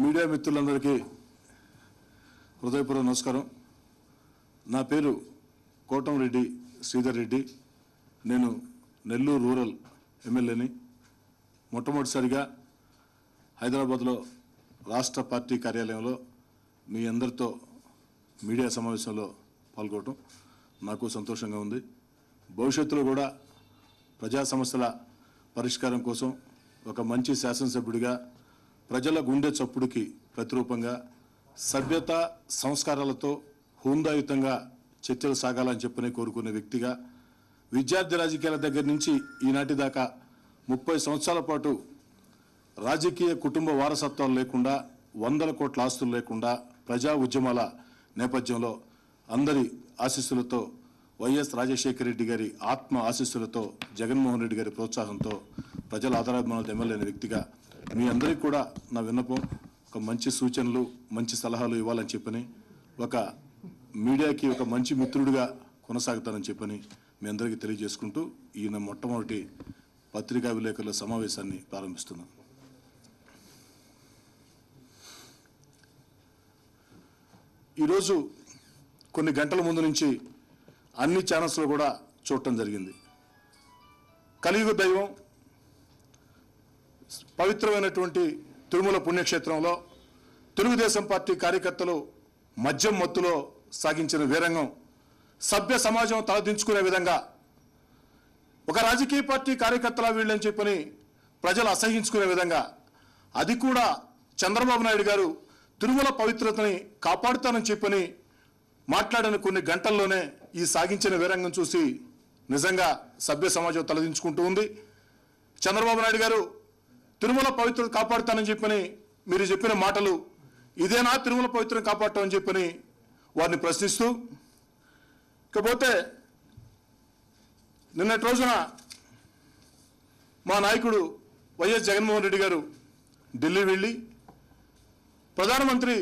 Media మిత్రులందరికీ హృదయపూర్వక నమస్కారం. నా పేరు కోటంరెడ్డి శ్రీధర్ రెడ్డి. నేను నెల్లూరు రూరల్ ఎమ్మెల్యేని. మొట్టమొదటిసారిగా హైదరాబాద్లో రాష్ట్ర పార్టీ కార్యాలయంలో మీ అందరితో మీడియా సమావేశంలో పాల్గొనడం నాకు సంతోషంగా ఉంది. భవిష్యత్తులో కూడా ప్రజా సమస్యల పరిష్కారం కోసం ఒక మంచి శాసనసభ్యుడిగా ప్రజల గుండె చప్పుడుకి ప్రతిరూపంగా సభ్యత సంస్కారాలతో హుందాయుతంగా చర్చలు సాగాలని చెప్పని కోరుకునే వ్యక్తిగా విద్యార్థి రాజకీయాల దగ్గర నుంచి ఈనాటి దాకా 30 సంవత్సరాల పాటు రాజకీయ కుటుంబ వారసత్వాలు లేకుండా 100 కోట్ల ఆస్తులు లేకుండా ప్రజా ఉద్యమాల నేపథ్యంలో అందరి ఆశీస్సులతో వైఎస్ రాజశేఖర రెడ్డి గారి ఆత్మ ఆశీస్సులతో జగన్మోహన్ రెడ్డి గారి ప్రోత్సాహంతో ప్రజల ఆదరాభిమానాలతో ఎమ్మెల్యే అయిన వ్యక్తిగా మీ అందరికీ కూడా నా విన్నపం ఒక మంచి సూచనలు మంచి సలహాలు ఇవ్వాలని చెప్పని ఒక మీడియాకి ఒక మంచి మిత్రుడిగా కొనసాగుతానని చెప్పని మీ అందరికీ తెలియజేసుకుంటూ ఈయన మొట్టమొదటి పత్రికా విలేకరుల సమావేశాన్ని ప్రారంభిస్తున్నాను. ఈరోజు కొన్ని గంటల ముందు నుంచి అన్ని ఛానల్స్లో కూడా చూడటం జరిగింది. కలియుగ దైవం పవిత్రమైనటువంటి తిరుమల పుణ్యక్షేత్రంలో తెలుగుదేశం పార్టీ కార్యకర్తలు మద్యం మత్తులో సాగించిన వీరంగం సభ్య సమాజం తలదించుకునే విధంగా ఒక రాజకీయ పార్టీ కార్యకర్తల వీళ్ళని చెప్పని ప్రజలు అసహించుకునే విధంగా అది కూడా చంద్రబాబు నాయుడు గారు తిరుమల పవిత్రతని కాపాడుతానని చెప్పని మాట్లాడిన కొన్ని గంటల్లోనే ఈ సాగించిన వీరంగం చూసి నిజంగా సభ్య సమాజం తలదించుకుంటూ ఉంది. చంద్రబాబు నాయుడు గారు తిరుమల పవిత్రత కాపాడుతానని చెప్పని మీరు చెప్పిన మాటలు ఇదేనా తిరుమల పవిత్రను కాపాడటం అని చెప్పని వారిని ప్రశ్నిస్తూ, ఇకపోతే నిన్నటి రోజున మా నాయకుడు వైఎస్ జగన్మోహన్ రెడ్డి గారు ఢిల్లీ వెళ్ళి ప్రధానమంత్రి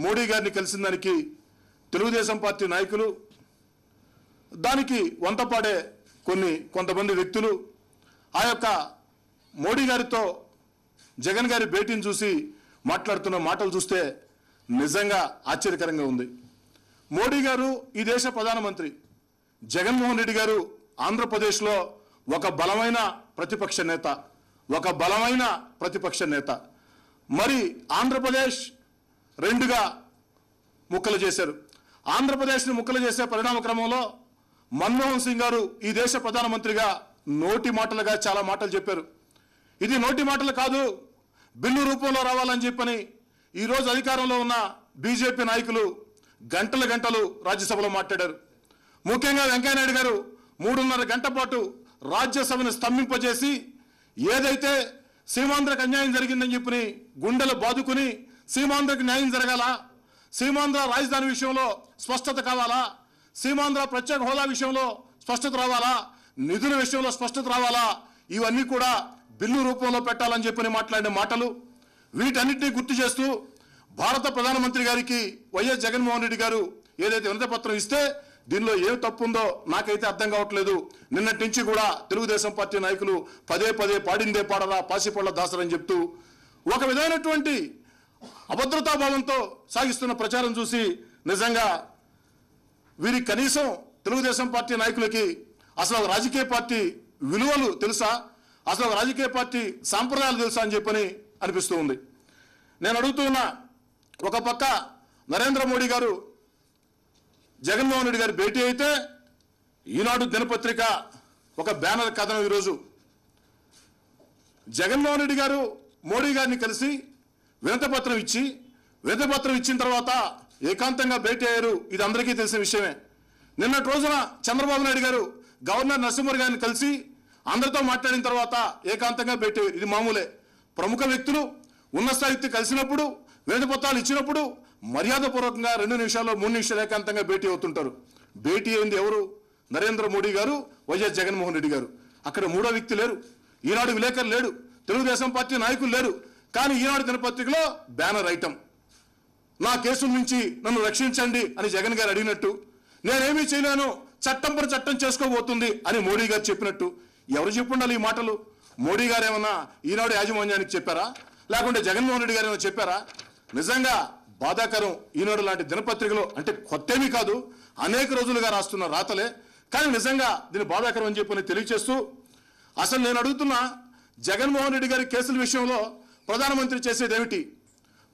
మోడీ గారిని కలిసిన దానికి తెలుగుదేశం పార్టీ నాయకులు దానికి వంతపాడే కొంతమంది వ్యక్తులు ఆ యొక్క మోడీ గారితో జగన్ గారి భేటీని చూసి మాట్లాడుతున్న మాటలు చూస్తే నిజంగా ఆశ్చర్యకరంగా ఉంది. మోడీ గారు ఈ దేశ ప్రధానమంత్రి, జగన్మోహన్ రెడ్డి గారు ఆంధ్రప్రదేశ్లో ఒక బలమైన ప్రతిపక్ష నేత. మరి ఆంధ్రప్రదేశ్ రెండుగా ముక్కలు చేశారు. ఆంధ్రప్రదేశ్ని ముక్కలు చేసే పరిణామ క్రమంలో మన్మోహన్ సింగ్ గారు ఈ దేశ ప్రధానమంత్రిగా నోటి మాటలుగా చాలా మాటలు చెప్పారు. ఇది నోటి మాటలు కాదు, బిల్లు రూపంలో రావాలని చెప్పని ఈరోజు అధికారంలో ఉన్న బీజేపీ నాయకులు గంటలు రాజ్యసభలో మాట్లాడారు. ముఖ్యంగా వెంకయ్యనాయుడు గారు 3.5 గంట పాటు రాజ్యసభను స్తంభింపజేసి ఏదైతే సీమాంధ్రకు అన్యాయం జరిగిందని చెప్పని గుండెలు బాదుకుని సీమాంధ్రకు న్యాయం జరగాల, సీమాంధ్ర రాజధాని విషయంలో స్పష్టత కావాలా, సీమాంధ్ర ప్రత్యేక హోదా విషయంలో స్పష్టత రావాలా, నిధుల విషయంలో స్పష్టత రావాలా, ఇవన్నీ కూడా బిల్లు రూపంలో పెట్టాలని చెప్పని మాట్లాడిన మాటలు వీటన్నిటినీ గుర్తు చేస్తూ భారత ప్రధానమంత్రి గారికి వైఎస్ జగన్మోహన్ రెడ్డి గారు ఏదైతే వినతి పత్రం ఇస్తే దీనిలో ఏం తప్పు ఉందో నాకైతే అర్థం కావట్లేదు. నిన్నటి నుంచి కూడా తెలుగుదేశం పార్టీ నాయకులు పదే పాడిందే పాడరా పాసిపళ్ళ దాసరని చెప్తూ ఒక విధమైనటువంటి అభద్రతాభావంతో సాగిస్తున్న ప్రచారం చూసి నిజంగా వీరికి కనీసం తెలుగుదేశం పార్టీ నాయకులకి అసలు రాజకీయ పార్టీ విలువలు తెలుసా, అసలు రాజకీయ పార్టీ సాంప్రదాయాలు తెలుసా అని చెప్పని అనిపిస్తూ ఉంది. నేను అడుగుతున్నా, ఒక పక్క నరేంద్ర మోడీ గారు జగన్మోహన్ రెడ్డి గారి భేటీ అయితే ఈనాడు దినపత్రిక ఒక బ్యానర్ కథనం ఈరోజు జగన్మోహన్ రెడ్డి గారు మోడీ గారిని కలిసి వినతిపత్రం ఇచ్చిన తర్వాత ఏకాంతంగా భేటీ అయ్యారు. ఇది అందరికీ తెలిసిన విషయమే. నిన్నటి రోజున చంద్రబాబు నాయుడు గారు గవర్నర్ నరసింహన్ గారిని కలిసి అందరితో మాట్లాడిన తర్వాత ఏకాంతంగా భేటీ అయ్యారు. ఇది మామూలే. ప్రముఖ వ్యక్తులు ఉన్నత స్థాయి వ్యక్తి కలిసినప్పుడు వినతిపత్రాలు ఇచ్చినప్పుడు మర్యాదపూర్వకంగా 2 నిమిషాల్లో 3 నిమిషాలు ఏకాంతంగా భేటీ అవుతుంటారు. భేటీ అయింది ఎవరు? నరేంద్ర మోడీ గారు, వైఎస్ జగన్మోహన్ రెడ్డి గారు. అక్కడ మూడో వ్యక్తి లేరు. ఈనాడు విలేకరు లేడు, తెలుగుదేశం పార్టీ నాయకులు లేరు. కానీ ఈనాడు దినపత్రికలో బ్యానర్ ఐటమ్, నా కేసుల నుంచి నన్ను రక్షించండి అని జగన్ గారు అడిగినట్టు, నేనేమీ చేయలేను, చట్టం పని చట్టం చేసుకోబోతుంది అని మోడీ గారు చెప్పినట్టు. ఎవరు చెప్పుండాలి ఈ మాటలు? మోడీ గారు ఏమన్నా ఈనాడు యాజమాన్యానికి చెప్పారా, లేకుంటే జగన్మోహన్ రెడ్డి గారు ఏమైనా చెప్పారా? నిజంగా బాధాకరం. ఈనాడు లాంటి దినపత్రికలో అంటే కొత్తేమీ కాదు, అనేక రోజులుగా రాస్తున్న రాతలే, కానీ నిజంగా దీన్ని బాధాకరం అని చెప్పి తెలియచేస్తూ, అసలు నేను అడుగుతున్నా, జగన్మోహన్ రెడ్డి గారి కేసుల విషయంలో ప్రధానమంత్రి చేసేది ఏమిటి?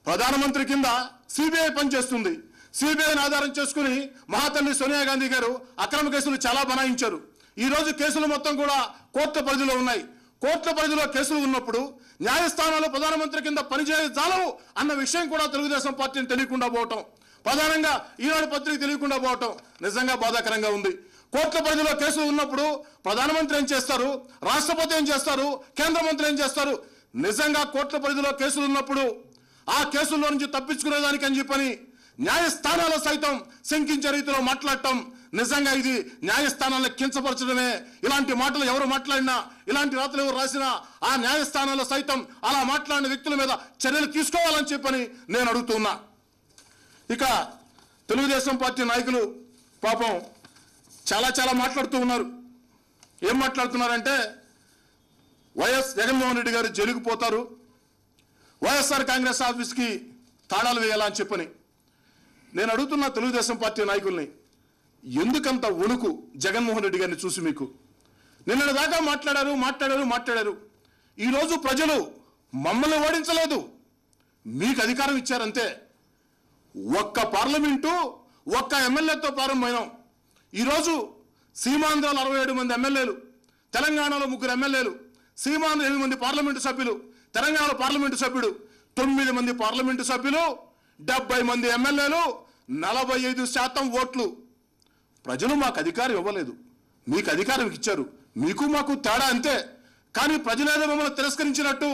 ప్రధానమంత్రి కింద సిబిఐ పనిచేస్తుంది. సిబిఐని ఆధారం చేసుకుని మహాతల్లి సోనియా గాంధీ గారు అక్రమ కేసులు చాలా బనాయించారు. ఈ రోజు కేసులు మొత్తం కూడా కోర్టుల పరిధిలో ఉన్నాయి. కోర్టుల పరిధిలో కేసులు ఉన్నప్పుడు న్యాయస్థానాలు ప్రధానమంత్రి కింద పనిచేయజాలవు అన్న విషయం కూడా తెలుగుదేశం పార్టీని తెలియకుండా పోవటం, ప్రధానంగా ఈనాడు పత్రిక తెలియకుండా పోవటం నిజంగా బాధాకరంగా ఉంది. కోర్టుల పరిధిలో కేసులు ఉన్నప్పుడు ప్రధానమంత్రి ఏం చేస్తారు, రాష్ట్రపతి ఏం చేస్తారు, కేంద్ర మంత్రి ఏం చేస్తారు? నిజంగా కోర్టుల పరిధిలో కేసులు ఉన్నప్పుడు ఆ కేసుల్లో నుంచి తప్పించుకునేదానికి అని చెప్పని న్యాయస్థానాలు సైతం శంకించే రీతిలో మాట్లాడటం నిజంగా ఇది న్యాయస్థానాలను కించపరచడమే. ఇలాంటి మాటలు ఎవరు మాట్లాడినా, ఇలాంటి రాతలు ఎవరు రాసినా ఆ న్యాయస్థానాలు సైతం అలా మాట్లాడిన వ్యక్తుల మీద చర్యలు తీసుకోవాలని చెప్పని నేను అడుగుతున్నా. ఇక తెలుగుదేశం పార్టీ నాయకులు పాపం చాలా మాట్లాడుతూ ఉన్నారు. ఏం మాట్లాడుతున్నారంటే, వైఎస్ జగన్మోహన్ రెడ్డి గారు జైలుకు పోతారు, వైఎస్ఆర్ కాంగ్రెస్ ఆఫీస్కి తాళాలు వేయాలా అని చెప్పని. నేను అడుగుతున్నా తెలుగుదేశం పార్టీ నాయకుల్ని, ఎందుకంత వణుకు జగన్మోహన్ రెడ్డి గారిని చూసి మీకు? నిన్నటి దాకా మాట్లాడారు. ఈరోజు ప్రజలు మమ్మల్ని ఓడించలేదు, మీకు అధికారం ఇచ్చారంతే. ఒక్క పార్లమెంటు ఒక్క ఎమ్మెల్యేతో ప్రారంభమైనాం. ఈరోజు సీమాంధ్రలో 67 మంది ఎమ్మెల్యేలు, తెలంగాణలో 3 ఎమ్మెల్యేలు, సీమాంధ్ర 8 మంది పార్లమెంటు సభ్యులు, తెలంగాణలో పార్లమెంటు సభ్యుడు 9 మంది పార్లమెంటు సభ్యులు, 70 మంది ఎమ్మెల్యేలు, 45% ఓట్లు. ప్రజలు మాకు అధికారం ఇవ్వలేదు, మీకు అధికారం ఇచ్చారు. మీకు మాకు తేడా అంతే. కానీ ప్రజలేదో మమ్మల్ని తిరస్కరించినట్టు,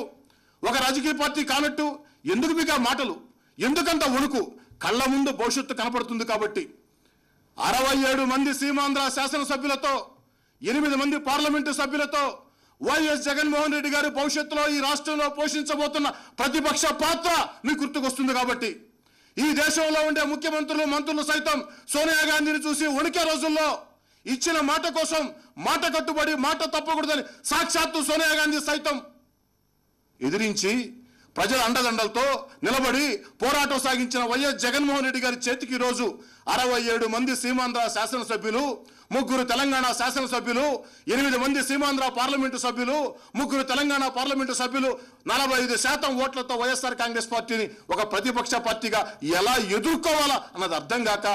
ఒక రాజకీయ పార్టీ కానట్టు ఎందుకు మీకు ఆ మాటలు? ఎందుకంత వణుకు? కళ్ళ ముందు భవిష్యత్తు కనపడుతుంది కాబట్టి. 67 మంది సీమాంధ్ర శాసనసభ్యులతో, 8 మంది పార్లమెంటు సభ్యులతో వైఎస్ జగన్మోహన్ రెడ్డి గారు భవిష్యత్తులో ఈ రాష్ట్రంలో పోషించబోతున్న ప్రతిపక్ష పాత్ర మీకు గుర్తుకొస్తుంది కాబట్టి, ఈ దేశంలో ఉండే ముఖ్యమంత్రులు, మంత్రులు సైతం సోనియా గాంధీని చూసి వణికే రోజుల్లో ఇచ్చిన మాట కోసం మాట కట్టుబడి మాట తప్పకూడదని సాక్షాత్తు సోనియా గాంధీ సైతం ఎదిరించి ప్రజల అండదండలతో నిలబడి పోరాటం సాగించిన వైఎస్ జగన్మోహన్ రెడ్డి గారి చేతికి ఈరోజు 67 మంది సీమాంధ్ర శాసనసభ్యులు, 3 తెలంగాణ శాసనసభ్యులు, 8 మంది సీమాంధ్ర పార్లమెంటు సభ్యులు, 3 తెలంగాణ పార్లమెంటు సభ్యులు, 45% ఓట్లతో వైఎస్ఆర్ కాంగ్రెస్ పార్టీని ఒక ప్రతిపక్ష పార్టీగా ఎలా ఎదుర్కోవాలా అన్నది అర్థం కాక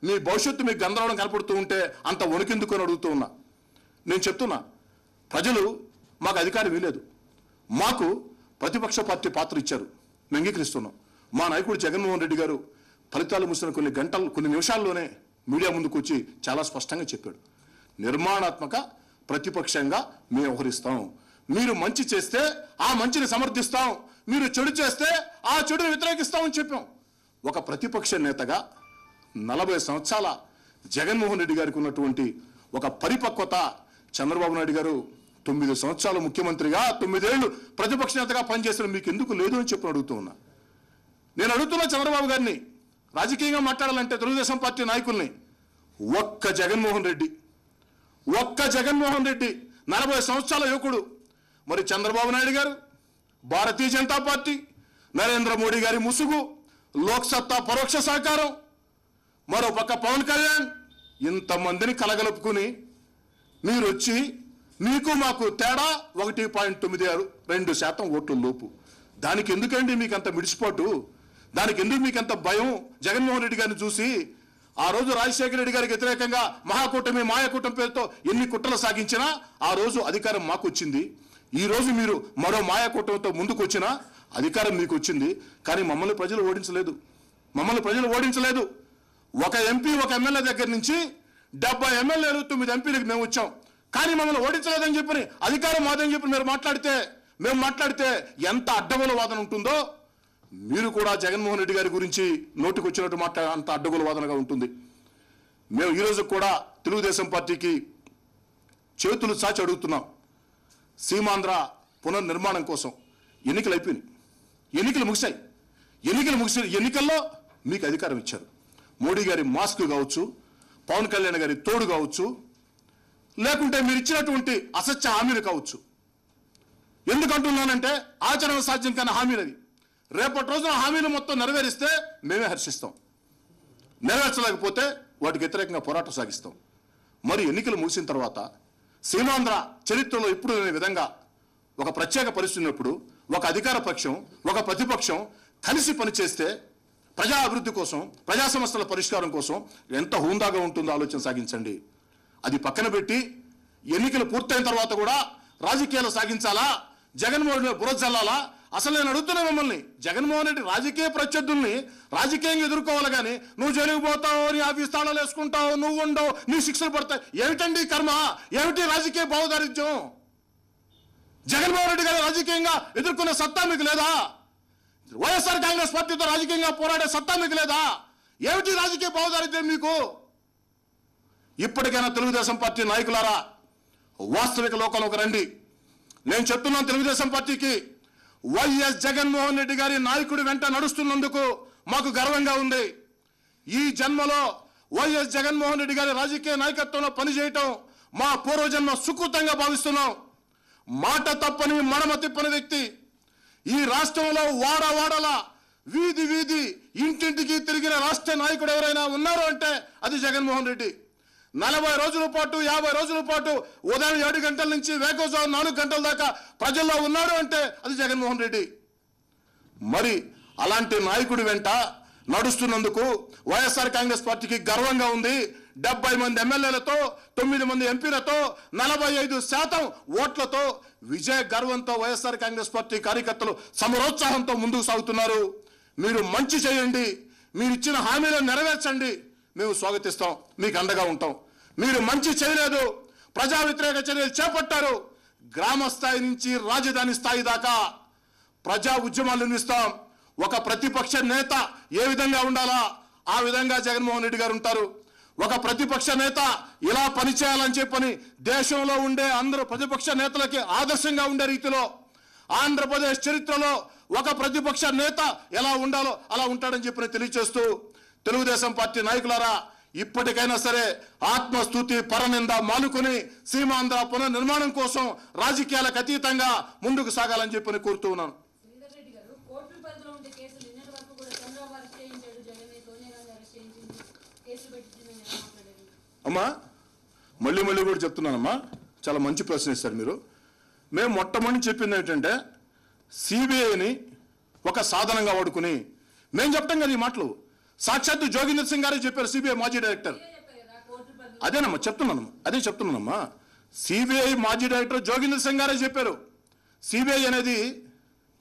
మీ భవిష్యత్తు మీకు గందరగోళం కనపడుతూ ఉంటే అంత వణుకెందుకొని అడుగుతూ ఉన్నా. నేను చెప్తున్నా, ప్రజలు మాకు అధికారం ఇవ్వలేదు, మాకు ప్రతిపక్ష పార్టీ పాత్ర ఇచ్చారు, మేము అంగీకరిస్తున్నాం. మా నాయకుడు జగన్మోహన్ రెడ్డి గారు ఫలితాలు ముగిసిన కొన్ని నిమిషాల్లోనే మీడియా ముందుకు వచ్చి చాలా స్పష్టంగా చెప్పాడు, నిర్మాణాత్మక ప్రతిపక్షంగా మేము వ్యవహరిస్తాం. మీరు మంచి చేస్తే ఆ మంచిని సమర్థిస్తాం, మీరు చెడు చేస్తే ఆ చెడుని వ్యతిరేకిస్తామని చెప్పాం. ఒక ప్రతిపక్ష నేతగా 40 సంవత్సరాల జగన్మోహన్ రెడ్డి గారికి ఉన్నటువంటి ఒక పరిపక్వత చంద్రబాబు నాయుడు గారు 9 సంవత్సరాలు ముఖ్యమంత్రిగా 9 ఏళ్లు ప్రతిపక్ష నేతగా పనిచేసిన మీకు ఎందుకు లేదు అని చెప్పి అడుగుతూ ఉన్నా. నేను అడుగుతున్నా చంద్రబాబు గారిని, రాజకీయంగా మాట్లాడాలంటే తెలుగుదేశం పార్టీ నాయకుల్ని, ఒక్క జగన్మోహన్ రెడ్డి 40 సంవత్సరాల యువకుడు. మరి చంద్రబాబు నాయుడు గారు, భారతీయ జనతా పార్టీ, నరేంద్ర మోడీ గారి ముసుగు, లోక్సత్తా పరోక్ష సహకారం, మరో పక్క పవన్ కళ్యాణ్, ఇంతమందిని కలగలుపుకుని మీరు వచ్చి మీకు మాకు తేడా 1.96% ఓట్ల లోపు. దానికి ఎందుకండి మీకు అంత మిడిసిపోటు? దానికి ఎందుకు మీకు అంత భయం? జగన్మోహన్ రెడ్డి గారిని చూసి ఆ రోజు రాజశేఖర రెడ్డి గారికి వ్యతిరేకంగా మహాకూటమి మాయాకూటమి పేరుతో ఎన్ని కుట్రలు సాగించినా ఆ రోజు అధికారం మాకు వచ్చింది. ఈ రోజు మీరు మరో మాయాకూటమితో ముందుకు వచ్చినా అధికారం మీకు వచ్చింది. కానీ మమ్మల్ని ప్రజలు ఓడించలేదు. ఒక ఎంపీ ఒక ఎమ్మెల్యే దగ్గర నుంచి 70 ఎమ్మెల్యేలు 9 ఎంపీలకు మేము వచ్చాం. కానీ మమ్మల్ని ఓడించలేదని చెప్పని అధికారం మాదని చెప్పి మేము మాట్లాడితే ఎంత అడ్డగోలు వాదన ఉంటుందో మీరు కూడా జగన్మోహన్ రెడ్డి గారి గురించి నోటికి వచ్చినట్టు మాట్లాడే అంత అడ్డగోలు వాదనగా ఉంటుంది. మేము ఈరోజు కూడా తెలుగుదేశం పార్టీకి చేతులు చాచి అడుగుతున్నాం. సీమాంధ్ర పునర్నిర్మాణం కోసం ఎన్నికలు అయిపోయినాయి, ఎన్నికలు ముగిశాయి. ఎన్నికల్లో మీకు అధికారం ఇచ్చారు. మోడీ గారి మాస్క్ కావచ్చు, పవన్ కళ్యాణ్ గారి తోడు కావచ్చు, లేకుంటే మీరు ఇచ్చినటువంటి అసత్య హామీలు కావచ్చు. ఎందుకంటున్నానంటే ఆచరణ సాధ్యం కాని హామీలవి. రేపటి రోజున హామీలు మొత్తం నెరవేరిస్తే మేమే హర్షిస్తాం, నెరవేర్చలేకపోతే వాటికి వ్యతిరేకంగా పోరాటం సాగిస్తాం. మరి ఎన్నికలు ముగిసిన తర్వాత సీమాంధ్ర చరిత్రలో ఇప్పుడు లేని విధంగా ఒక ప్రత్యేక పరిస్థితి ఉన్నప్పుడు ఒక అధికార పక్షం ఒక ప్రతిపక్షం కలిసి పనిచేస్తే ప్రజా అభివృద్ధి కోసం ప్రజా సమస్యల పరిష్కారం కోసం ఎంత హుందాగా ఉంటుందో ఆలోచన సాగించండి. అది పక్కన పెట్టి ఎన్నికలు పూర్తయిన తర్వాత కూడా రాజకీయాలు సాగించాలా, జగన్మోహన్ రెడ్డి బురద జల్లాలా? అసలు నేను అడుగుతున్నా మిమ్మల్ని, జగన్మోహన్ రెడ్డి రాజకీయ ప్రత్యర్థుల్ని రాజకీయంగా ఎదుర్కోవాలి కానీ నువ్వు జైలుకు పోతావు, నీ ఆఫీస్ తాళాలు వేసుకుంటావు, నువ్వు ఉండవు, నీ శిక్షలు పడతాయి, ఏమిటండి కర్మ? ఏమిటి రాజకీయ భావదారిద్ర్యం? జగన్మోహన్ రెడ్డి గారు రాజకీయంగా ఎదుర్కొనే సత్తా మీకు లేదా? వైఎస్ఆర్ కాంగ్రెస్ పార్టీతో రాజకీయంగా పోరాడే సత్తా మీకు లేదా? ఏమిటి రాజకీయ భావదారిద్ర్యం మీకు? ఇప్పటికైనా తెలుగుదేశం పార్టీ నాయకులారా వాస్తవిక లోకంలోకి రండి. నేను చెప్తున్నాను తెలుగుదేశం పార్టీకి, వైఎస్ జగన్మోహన్ రెడ్డి గారి నాయకుడి వెంట నడుస్తున్నందుకు మాకు గర్వంగా ఉంది. ఈ జన్మలో వైఎస్ జగన్మోహన్ రెడ్డి గారి రాజకీయ నాయకత్వంలో పనిచేయటం మా పూర్వజన్మ సుకృతంగా భావిస్తున్నాం. మాట తప్పని మడమ తిప్పని వ్యక్తి, ఈ రాష్ట్రంలో వాడవాడల వీధి వీధి ఇంటింటికి తిరిగిన రాష్ట్ర నాయకుడు ఎవరైనా ఉన్నారు అంటే అది జగన్మోహన్ రెడ్డి. 40 రోజుల పాటు 50 రోజుల పాటు ఉదయం 7 గంటల నుంచి వేకోజాము 4 గంటల దాకా ప్రజల్లో ఉన్నాడు అంటే అది జగన్మోహన్ రెడ్డి. మరి అలాంటి నాయకుడి వెంట నడుస్తున్నందుకు వైఎస్ఆర్ కాంగ్రెస్ పార్టీకి గర్వంగా ఉంది. 70 మంది ఎమ్మెల్యేలతో 9 మంది ఎంపీలతో 45% ఓట్లతో విజయ గర్వంతో వైఎస్ఆర్ కాంగ్రెస్ పార్టీ కార్యకర్తలు సమరోత్సాహంతో ముందుకు సాగుతున్నారు. మీరు మంచి చేయండి, మీరు ఇచ్చిన హామీలను నెరవేర్చండి, మేము స్వాగతిస్తాం, మీకు అండగా ఉంటాం. మీరు మంచి చేయలేదు, ప్రజా వ్యతిరేక చర్యలు చేపట్టారు, గ్రామ స్థాయి నుంచి రాజధాని స్థాయి దాకా ప్రజా ఉద్యమాలు నిర్మిస్తాం. ఒక ప్రతిపక్ష నేత ఏ విధంగా ఉండాలా ఆ విధంగా జగన్మోహన్ రెడ్డి గారు ఉంటారు. ఒక ప్రతిపక్ష నేత ఇలా పనిచేయాలని చెప్పని దేశంలో ఉండే అందరూ ప్రతిపక్ష నేతలకి ఆదర్శంగా ఉండే రీతిలో ఆంధ్రప్రదేశ్ చరిత్రలో ఒక ప్రతిపక్ష నేత ఎలా ఉండాలో అలా ఉంటాడని చెప్పని తెలియజేస్తూ, తెలుగుదేశం పార్టీ నాయకులారా ఇప్పటికైనా సరే ఆత్మస్తుతి పరనింద మానుకుని సీమాంధ్ర పునర్నిర్మాణం కోసం రాజకీయాలకు అతీతంగా ముందుకు సాగాలని చెప్పని కోరుతూ ఉన్నాను. అమ్మా మళ్ళీ కూడా చెప్తున్నానమ్మా, చాలా మంచి ప్రశ్న ఇస్తారు మీరు. మేము మొట్టమొదటి చెప్పింది ఏంటంటే సిబిఐని ఒక సాధనంగా వాడుకుని, మేము చెప్తాం కదా ఈ మాటలు, సాక్షాత్తు జోగేంద్ర సింగ్ గారే చెప్పారు, సిబిఐ మాజీ డైరెక్టర్. అదేనమ్మా చెప్తున్నానమ్మా, సిబిఐ మాజీ డైరెక్టర్ జోగేంద్ర సింగ్ గారే చెప్పారు. సిబిఐ అనేది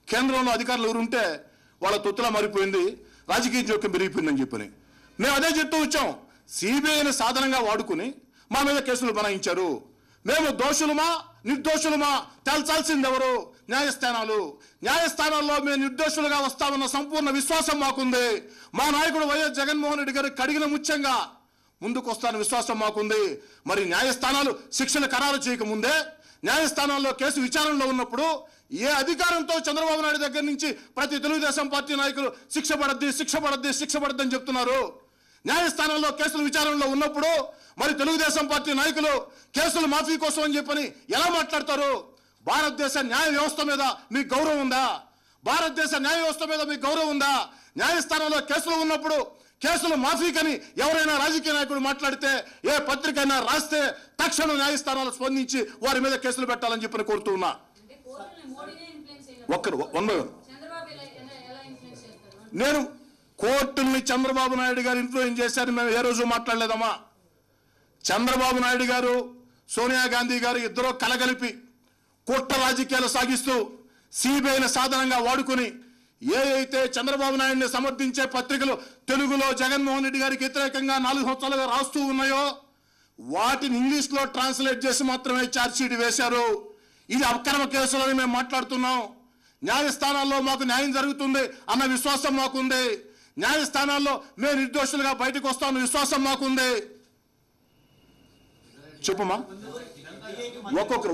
కేంద్రంలో అధికారులు ఎవరు ఉంటే వాళ్ళ తొత్తులా మారిపోయింది, రాజకీయ జోక్యం పెరిగిపోయిందని చెప్పని మేము అదే చెప్తూ వచ్చాం. సిబిఐని సాధనంగా వాడుకుని మా మీద కేసులు బనాయించారు. మేము దోషులమా నిర్దోషులమా తేల్చాల్సింది ఎవరు? న్యాయస్థానాలు. న్యాయస్థానాల్లో మేము నిర్దోషులుగా వస్తామన్న సంపూర్ణ విశ్వాసం మాకుంది. మా నాయకుడు వైఎస్ జగన్మోహన్ రెడ్డి గారు కడిగిన ముత్యంగా ముందుకు వస్తానన్న విశ్వాసం మాకుంది. మరి న్యాయస్థానాలు శిక్షలు ఖరారు చేయకముందే, న్యాయస్థానాల్లో కేసు విచారణలో ఉన్నప్పుడు ఏ అధికారంతో చంద్రబాబు నాయుడు దగ్గర నుంచి ప్రతి తెలుగుదేశం పార్టీ నాయకులు శిక్ష పడద్ది అని చెప్తున్నారు? న్యాయస్థానంలో కేసుల విచారణలో ఉన్నప్పుడు మరి తెలుగుదేశం పార్టీ నాయకులు కేసులు మాఫీ కోసం అని చెప్పని ఎలా మాట్లాడతారు? భారతదేశ న్యాయ వ్యవస్థ మీద మీకు గౌరవం ఉందా? భారతదేశ న్యాయ వ్యవస్థ మీద మీకు గౌరవం ఉందా? న్యాయస్థానంలో కేసులు ఉన్నప్పుడు కేసులు మాఫీకని ఎవరైనా రాజకీయ నాయకుడు మాట్లాడితే, ఏ పత్రిక అయినా రాస్తే తక్షణం న్యాయస్థానాలు స్పందించి వారి మీద కేసులు పెట్టాలని చెప్పని కోరుతూ ఉన్నా. నేను కోర్టుల్ని చంద్రబాబు నాయుడు గారు ఇన్ఫ్లుయెన్స్ చేశారని మేము ఏ రోజు మాట్లాడలేదమ్మా. చంద్రబాబు నాయుడు గారు సోనియా గాంధీ గారు ఇద్దరూ కలగలిపి కుట్ర రాజకీయాలు సాగిస్తూ సిబిఐని సాధనంగా వాడుకుని ఏ అయితే చంద్రబాబు నాయుడిని సమర్థించే పత్రికలు తెలుగులో జగన్మోహన్ రెడ్డి గారికి వ్యతిరేకంగా 4 సంవత్సరాలుగా రాస్తూ ఉన్నాయో వాటిని ఇంగ్లీష్లో ట్రాన్స్లేట్ చేసి మాత్రమే ఛార్జ్షీట్ వేశారు. ఇది అక్రమ కేసులని మేము మాట్లాడుతున్నాం. న్యాయస్థానాల్లో మాకు న్యాయం జరుగుతుంది అన్న విశ్వాసం మాకుంది. న్యాయస్థానాల్లో మేము నిర్దోషులుగా బయటకు వస్తామన్న విశ్వాసం మాకుంది. చెప్పమ్మా, ఒక్కొక్కరు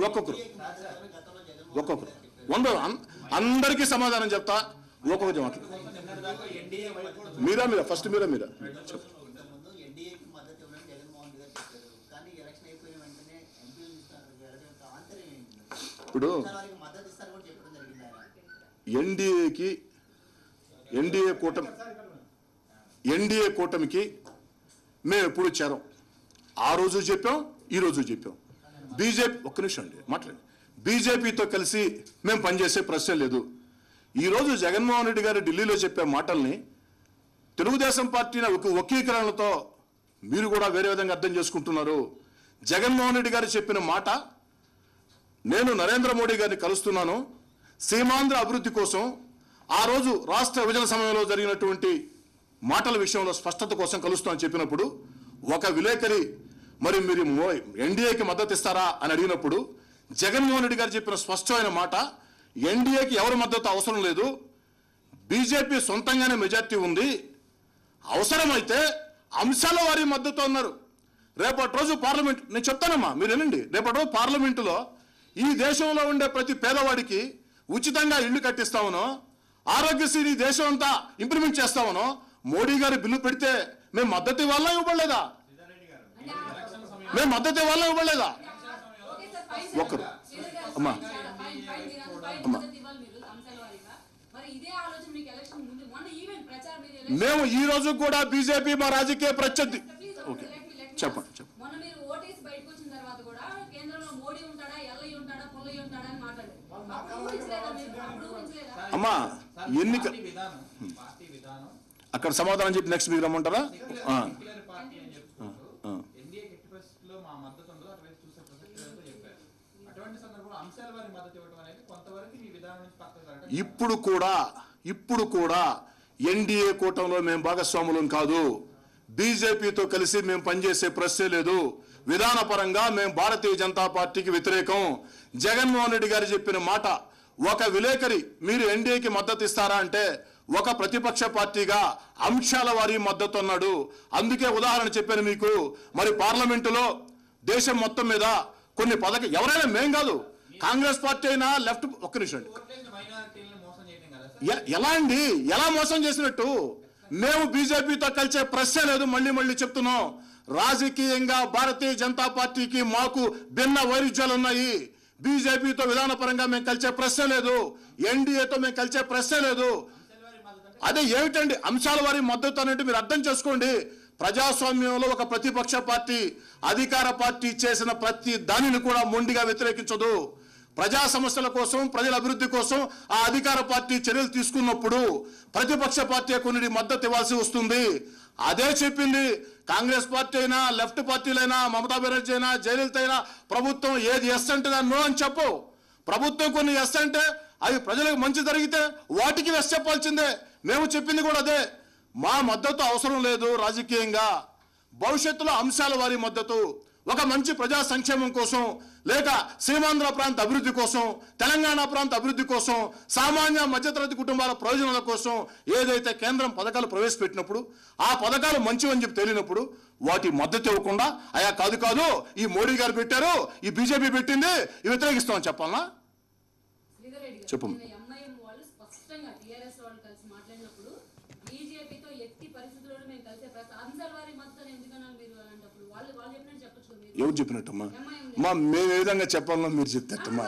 అందరికీ సమాధానం చెప్తా. ఒక్కొక్కటి మాట్లాడు. మీరా ఫస్ట్ మీరా ఇప్పుడు ఎన్డీఏకి ఎన్డీఏ కూటమికి మేము ఎప్పుడు చేరం. ఆ రోజు చెప్పాం, ఈ రోజు చెప్పాం. బీజేపీ ఒక్క నిమిషం అండి మాట్లాడండి. బీజేపీతో కలిసి మేము పనిచేసే ప్రశ్న లేదు. ఈరోజు జగన్మోహన్ రెడ్డి గారు ఢిల్లీలో చెప్పే మాటల్ని తెలుగుదేశం పార్టీ వక్రీకరణలతో మీరు కూడా వేరే విధంగా అర్థం చేసుకుంటున్నారు. జగన్మోహన్ రెడ్డి గారు చెప్పిన మాట, నేను నరేంద్ర మోడీ గారిని కలుస్తున్నాను సీమాంధ్ర అభివృద్ధి కోసం, ఆ రోజు రాష్ట్ర విభజన సమయంలో జరిగినటువంటి మాటల విషయంలో స్పష్టత కోసం కలుస్తామని చెప్పినప్పుడు ఒక విలేకరి మరి మీరు ఎన్డీఏకి మద్దతు ఇస్తారా అని అడిగినప్పుడు జగన్మోహన్ రెడ్డి గారు చెప్పిన స్పష్టమైన మాట, ఎన్డీఏకి ఎవరి మద్దతు అవసరం లేదు, బీజేపీ సొంతంగానే మెజార్టీ ఉంది, అవసరమైతే అంశాల వారి మద్దతు అన్నారు. రేపటి రోజు పార్లమెంట్, నేను చెప్తానమ్మా మీరు వినండి, రేపటి రోజు పార్లమెంటులో ఈ దేశంలో ఉండే ప్రతి పేదవాడికి ఉచితంగా ఇళ్లు కట్టిస్తామనో, ఆరోగ్యశ్రీ దేశం అంతా ఇంప్లిమెంట్ చేస్తామనో మోడీ గారు బిల్లు పెడితే మేము మద్దతు ఇవ్వాలా ఇవ్వలేదా? మేము మద్దతు ఇవ్వాలా ఇవ్వలేదా? ఒక్కరు అమ్మా మేము ఈ రోజు కూడా బీజేపీ మా రాజకీయ ప్రత్యర్థి. ఓకే చెప్పండి చెప్పండి. అమ్మా ఎన్నిక అక్కడ సమాధానం చెప్పి నెక్స్ట్ మీకు రమ్మంటారా? ఇప్పుడు కూడా ఎన్డీఏ కూటమిలో మేము భాగస్వాములం కాదు. బీజేపీతో కలిసి మేము పనిచేసే ప్రశ్నే లేదు. విధానపరంగా మేము భారతీయ జనతా పార్టీకి వ్యతిరేకం. జగన్మోహన్ రెడ్డి గారు చెప్పిన మాట, ఒక విలేకరి మీరు ఎన్డీఏకి మద్దతు ఇస్తారా అంటే ఒక ప్రతిపక్ష పార్టీగా అంశాల వారి మద్దతు అన్నాడు. అందుకే ఉదాహరణ చెప్పాను మీకు. మరి పార్లమెంటులో దేశం మొత్తం మీద కొన్ని ఎవరైనా మేం కాదు, కాంగ్రెస్ పార్టీ అయినా లెఫ్ట్, ఒక్క నిమిషం అండి, ఎలా మోసం చేసినట్టు? మేము బీజేపీతో కలిసే ప్రశ్నే లేదు. మళ్ళీ చెప్తున్నాం, రాజకీయంగా భారతీయ జనతా పార్టీకి మాకు భిన్న వైరుధ్యాలు ఉన్నాయి. బీజేపీతో విధానపరంగా మేము కలిసే ప్రశ్నే లేదు, ఎన్డీఏతో మేము కలిసే ప్రశ్నే లేదు. అదే ఏమిటండి అంశాల వారి మద్దతు అనేది? మీరు అర్థం చేసుకోండి. ప్రజాస్వామ్యంలో ఒక ప్రతిపక్ష పార్టీ అధికార పార్టీ చేసిన ప్రతి దానిని కూడా మొండిగా వ్యతిరేకించదు. ప్రజా సమస్యల కోసం, ప్రజల అభివృద్ధి కోసం ఆ అధికార పార్టీ చర్యలు తీసుకున్నప్పుడు ప్రతిపక్ష పార్టీ కొన్ని మద్దతు ఇవ్వాల్సి వస్తుంది. అదే చెప్పింది కాంగ్రెస్ పార్టీ అయినా, లెఫ్ట్ పార్టీలైనా, మమతా బెనర్జీ అయినా, జయలలిత అయినా, ప్రభుత్వం ఏది ఎస్ అంటే దాన్ని నో అని చెప్పు. ప్రభుత్వం కొన్ని ఎస్ అంటే అవి ప్రజలకు మంచి జరిగితే వాటికి వెస్ చెప్పాల్సిందే. మేము చెప్పింది కూడా అదే. మా మద్దతు అవసరం లేదు రాజకీయంగా. భవిష్యత్తులో అంశాల వారి మద్దతు, ఒక మంచి ప్రజా సంక్షేమం కోసం, లేక సీమాంధ్ర ప్రాంత అభివృద్ధి కోసం, తెలంగాణ ప్రాంత అభివృద్ధి కోసం, సామాన్య మధ్యతరగతి కుటుంబాల ప్రయోజనాల కోసం ఏదైతే కేంద్రం పథకాలు ప్రవేశపెట్టినప్పుడు ఆ పథకాలు మంచివని చెప్పి తేలినప్పుడు వాటి మద్దతు ఇవ్వకుండా అయా కాదు ఈ మోడీ గారు పెట్టారు, ఈ బీజేపీ పెట్టింది, ఇవి వ్యతిరేకిస్తామని చెప్పాలనా? చెప్పు. ఎవరు చెప్పినట్టమ్మా? మేము ఏ విధంగా చెప్పాలన్నా మీరు చెప్తారమ్మా.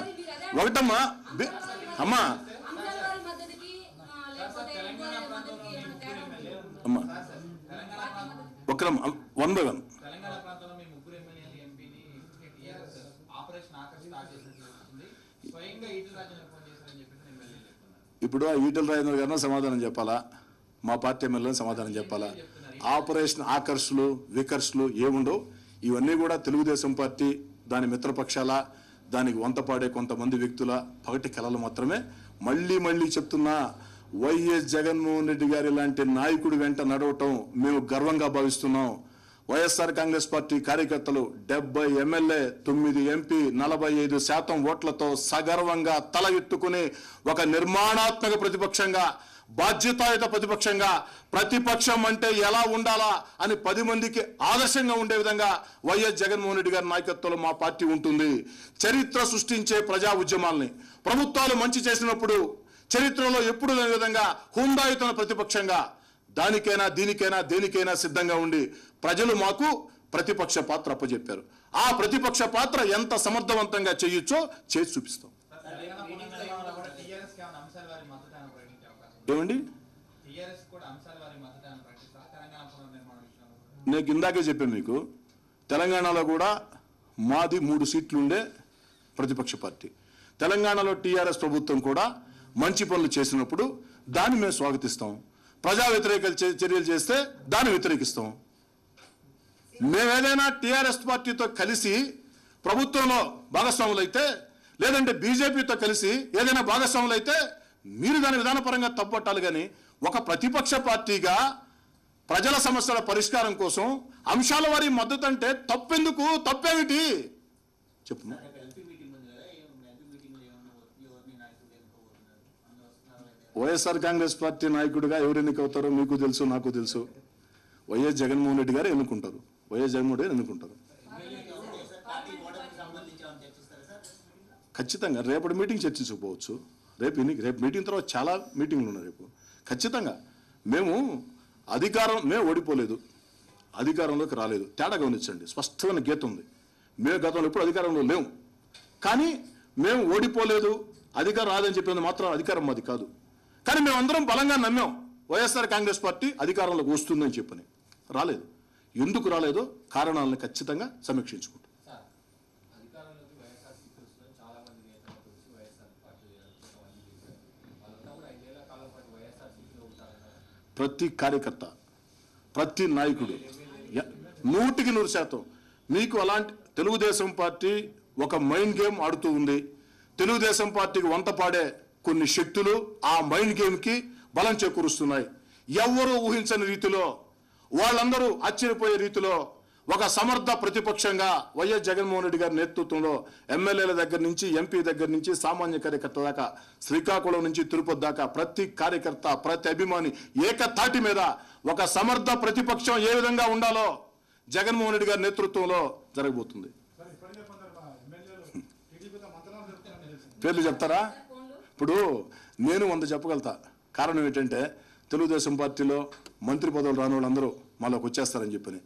ఒకటమ్మా అమ్మా అమ్మా ఒక 1 by 1. ఇప్పుడు ఈటెల రాజేంద్ర గారిని సమాధానం చెప్పాలా, మా పార్టీ ఎమ్మెల్యేని సమాధానం చెప్పాలా? ఆపరేషన్ ఆకర్షులు వికర్షులు ఏముండవు. ఇవన్నీ కూడా తెలుగుదేశం పార్టీ దాని మిత్రపక్షాల, దానికి వంతపాడే కొంతమంది వ్యక్తుల పగటి కళలు మాత్రమే. మళ్ళీ చెప్తున్నా, వైఎస్ జగన్మోహన్ రెడ్డి గారి లాంటి నాయకుడి వెంట నడవటం మేము గర్వంగా భావిస్తున్నాం. వైఎస్ఆర్ కాంగ్రెస్ పార్టీ కార్యకర్తలు 70 ఎమ్మెల్యే, 9 ఎంపీ, 45% ఓట్లతో సగర్వంగా తల ఎత్తుకుని ఒక నిర్మాణాత్మక ప్రతిపక్షంగా, బాధ్యతాయుత ప్రతిపక్షంగా, ప్రతిపక్షం అంటే ఎలా ఉండాలా అని 10 మందికి ఆదర్శంగా ఉండే విధంగా వైఎస్ జగన్మోహన్ రెడ్డి గారి నాయకత్వంలో మా పార్టీ ఉంటుంది. చరిత్ర సృష్టించే ప్రజా ఉద్యమాల్ని ప్రభుత్వాలు మంచి చేసినప్పుడు చరిత్రలో ఎప్పుడు లేని విధంగా హుందాయుతన ప్రతిపక్షంగా దానికైనా దీనికైనా దేనికైనా సిద్ధంగా ఉండి ప్రజలు మాకు ప్రతిపక్ష పాత్ర అప్పచెప్పారు. ఆ ప్రతిపక్ష పాత్ర ఎంత సమర్థవంతంగా చేయొచ్చో చేసి చూపిస్తాం. ఏమండి నేను ఇందాకే చెప్పాను మీకు, తెలంగాణలో కూడా మాది 3 సీట్లు ఉండే ప్రతిపక్ష పార్టీ. తెలంగాణలో టీఆర్ఎస్ ప్రభుత్వం కూడా మంచి పనులు చేసినప్పుడు దాన్ని మేము స్వాగతిస్తాం, ప్రజా వ్యతిరేక చర్యలు చేస్తే దాన్ని వ్యతిరేకిస్తాం. మేమేదైనా టీఆర్ఎస్ పార్టీతో కలిసి ప్రభుత్వంలో భాగస్వాములు అయితే, లేదంటే బీజేపీతో కలిసి ఏదైనా భాగస్వాములు అయితే మీరు దాని విధానపరంగా తప్పట్టాలి. కానీ ఒక ప్రతిపక్ష పార్టీగా ప్రజల సమస్యల పరిష్కారం కోసం అంశాల వారి మద్దతు అంటే తప్పెందుకు? తప్పేమిటి చెప్పు. వైఎస్ఆర్ కాంగ్రెస్ పార్టీ నాయకుడిగా ఎవరు ఎన్నికవుతారో మీకు తెలుసు, నాకు తెలుసు. వైఎస్ జగన్మోహన్ రెడ్డి గారు ఎన్నుకుంటారు, వైఎస్ జగన్మోహన్ రెడ్డి ఎన్నుకుంటారు. ఖచ్చితంగా రేపటి మీటింగ్ చర్చించకపోవచ్చు. రేపు మీటింగ్ తర్వాత చాలా మీటింగ్లు ఉన్నాయి రేపు. ఖచ్చితంగా మేము ఓడిపోలేదు, అధికారంలోకి రాలేదు. తేడా గమనించండి, స్పష్టమైన గీత ఉంది. మేము గతంలో ఎప్పుడు అధికారంలో లేము, కానీ మేము ఓడిపోలేదు, అధికారం రాదని చెప్పినది మాత్రం అధికారం మాది కాదు. కానీ మేమందరం బలంగా నమ్మాం వైఎస్ఆర్ కాంగ్రెస్ పార్టీ అధికారంలోకి వస్తుందని చెప్పని. రాలేదు. ఎందుకు రాలేదో కారణాలను ఖచ్చితంగా సమీక్షించుకుంటాం. ప్రతి కార్యకర్త, ప్రతి నాయకుడు 100% మీకు అలాంటి తెలుగుదేశం పార్టీ ఒక మైండ్ గేమ్ ఆడుతూ ఉంది. తెలుగుదేశం పార్టీకి వంత పాడే కొన్ని శక్తులు ఆ మైండ్ గేమ్కి బలం చేకూరుస్తున్నాయి. ఎవరు ఊహించని రీతిలో, వాళ్ళందరూ ఆశ్చర్యపోయే రీతిలో ఒక సమర్థ ప్రతిపక్షంగా వైఎస్ జగన్మోహన్ రెడ్డి గారి నేతృత్వంలో ఎమ్మెల్యేల దగ్గర నుంచి, ఎంపీ దగ్గర నుంచి, సామాన్య కార్యకర్త దాకా, శ్రీకాకుళం నుంచి తిరుపతి దాకా ప్రతి కార్యకర్త, ప్రతి అభిమాని ఏకతాటి మీద ఒక సమర్థ ప్రతిపక్షం ఏ విధంగా ఉండాలో జగన్మోహన్ రెడ్డి గారి నేతృత్వంలో జరగబోతుంది. పేర్లు చెప్తారా? ఇప్పుడు నేను 100 చెప్పగలుగుతా. కారణం ఏంటంటే తెలుగుదేశం పార్టీలో మంత్రి పదవులు రాని వాళ్ళందరూ మాలోకి వచ్చేస్తారని చెప్పని.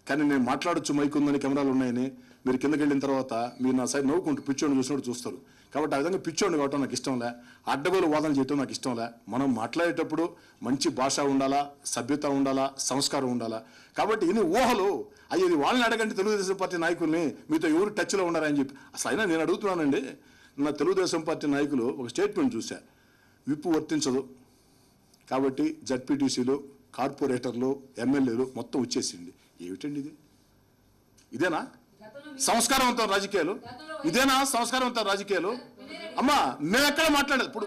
కానీ నేను మాట్లాడొచ్చు, మైక్ ఉందని, కెమెరాలు ఉన్నాయని మీరు కిందకి వెళ్ళిన తర్వాత మీరు నా సైడ్ నవ్వుకుంటూ పిచ్చోడిని చూసినట్టు చూస్తారు. కాబట్టి ఆ విధంగా పిచ్చోడిని కావటం నాకు ఇష్టంలే, అడ్డగోలు వాదన చేయటం నాకు ఇష్టంలే. మనం మాట్లాడేటప్పుడు మంచి భాష ఉండాలా, సభ్యత ఉండాలా, సంస్కారం ఉండాలా. కాబట్టి ఇన్ని ఊహలు అయ్యేది వాళ్ళని అడగండి, తెలుగుదేశం పార్టీ నాయకుల్ని మీతో ఎవరు టచ్లో ఉన్నారని చెప్పి. అసలు అయినా నేను అడుగుతున్నానండి, నా తెలుగుదేశం పార్టీ నాయకులు ఒక స్టేట్మెంట్ చూశా, విప్పు వర్తించదు కాబట్టి జడ్పీటీసీలు, కార్పొరేటర్లు, ఎమ్మెల్యేలు మొత్తం వచ్చేసింది. ఏమిటండి ఇది? ఇదేనా సంస్కారవంతం రాజకీయాలు? ఇదేనా సంస్కారవంతం రాజకీయాలు? అమ్మా మేము ఎక్కడ మాట్లాడలేదు. ఇప్పుడు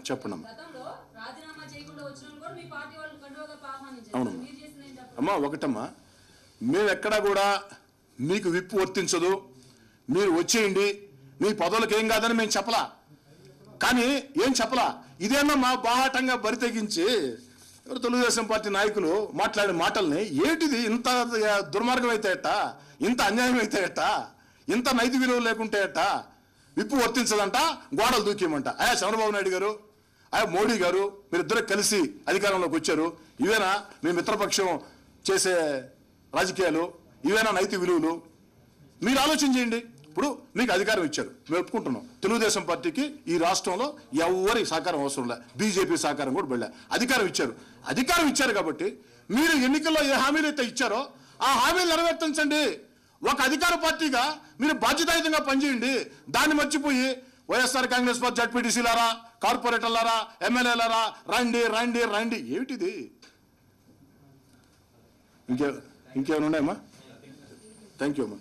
చెప్పండి అమ్మా. అవును అమ్మా, ఒకటమ్మా, మేము ఎక్కడా కూడా మీకు విప్పు వర్తించదు, మీరు వచ్చేయండి, మీ పదవులకు ఏం కాదని మేము చెప్పలా. కానీ ఏం చెప్పలా, ఇదేమో మా బాహాటంగా బరితెగించి తెలుగుదేశం పార్టీ నాయకులు మాట్లాడే మాటల్ని ఏటిది ఇంత దుర్మార్గం అయితే ఎట్టా, ఇంత అన్యాయం అయితే ఎట్టా, ఇంత నైతిక విలువలు లేకుంటే ఎట్టా, విప్పు వర్తించదంట, గోడలు దూకేయమంట. అయ్యా చంద్రబాబు నాయుడు గారు, అయ్యా మోడీ గారు, మీరిద్దరు కలిసి అధికారంలోకి వచ్చారు. ఇవేనా మీ మిత్రపక్షం చేసే రాజకీయాలు? ఇవేనా నైతిక విలువలు? మీరు ఆలోచన చేయండి. ఇప్పుడు మీకు అధికారం ఇచ్చారు, మేము ఒప్పుకుంటున్నాం. తెలుగుదేశం పార్టీకి ఈ రాష్ట్రంలో ఎవరి సహకారం అవసరం లే, బీజేపీ సహకారం కూడా వెళ్ళా. అధికారం ఇచ్చారు కాబట్టి మీరు ఎన్నికల్లో ఏ హామీలు అయితే ఇచ్చారో ఆ హామీలు నెరవేర్తించండి. ఒక అధికార పార్టీగా మీరు బాధ్యతాయుతంగా పనిచేయండి. దాన్ని మర్చిపోయి వైఎస్ఆర్ కాంగ్రెస్ పార్టీ జడ్పీటీసీలారా, కార్పొరేటర్లారా, ఎమ్మెల్యేలారా రండి రండి రండి, ఏమిటిది? ఇంకేమైనా ఉన్నాయమ్మా? థ్యాంక్ యూ అమ్మా.